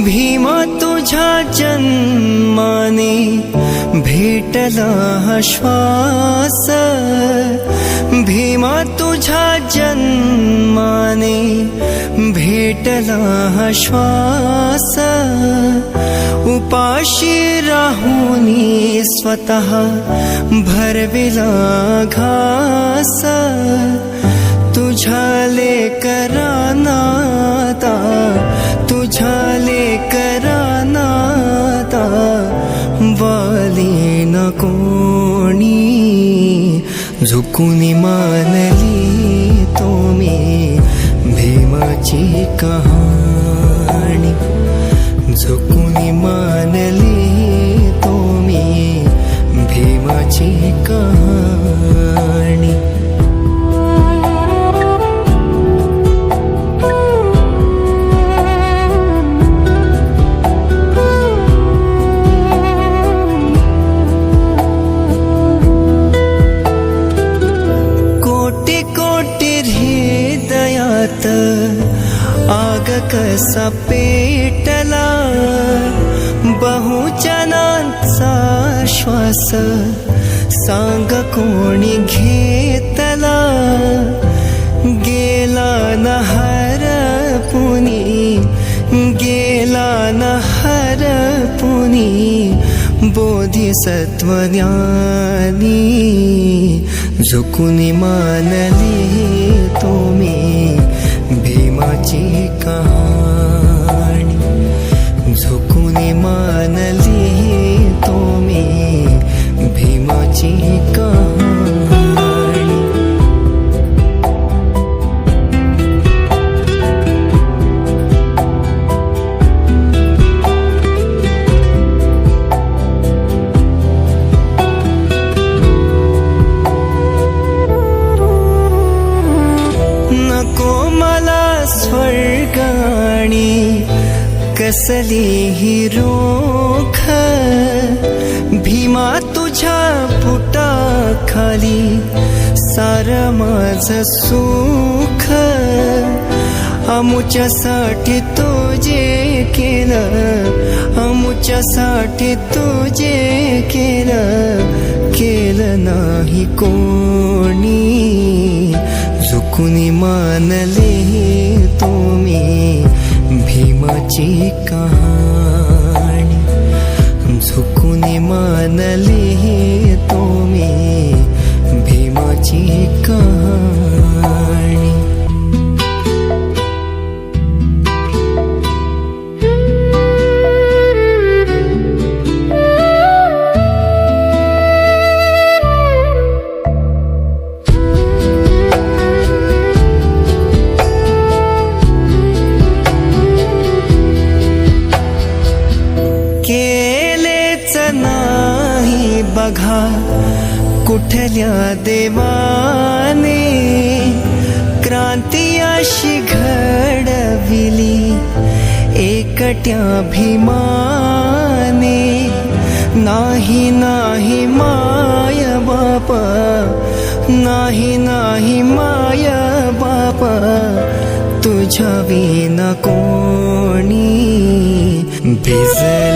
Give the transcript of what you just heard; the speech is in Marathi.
भीमा तुझ्या जन्माने भेटला हा श्वास, भीमा तुझ्या जन्माने भेटला हा श्वास, उपाशी राहुनी स्वतः भरविला घास, तुझ्या लेकरा नाता, तुझ्या लेकरा नाता वाली न कोणी, झुकून मानली तुम्ही भीमाची कहाणी, झुकून मानली तुम्ही भीमाची कहाणी. आग कसा पेटला बहुजनांचा श्वास, सांग कोणी घेतला, गेला न हरपुनी, गेला न हरपुनी बोधिसत्व ज्ञानी, झुकून मानली तुम्ही भीमाची कहाणी, झुकून मानली तुम्ही भीमाची कहाणी. नको मला स्वर्गाणी कसली ही रोख, भीमा तुझ्या पोटाखाली सार माझं सुख, अमुच्यासाठी तुझे केलं, अमुच्यासाठी तुझे केलं, केलं नाही कोणी, झुकून मानले तुम्ही भीमाची कहाणी, झुकून मानले तुम्ही भीमाची कहाणी. केलेच नाही बघा कुठल्या देवाने, क्रांती अशी घडविली एकट्या भीमाने, नाही नाही माय बाप, नाही नाही माय बाप तुझ्या विना कोणी, भिजल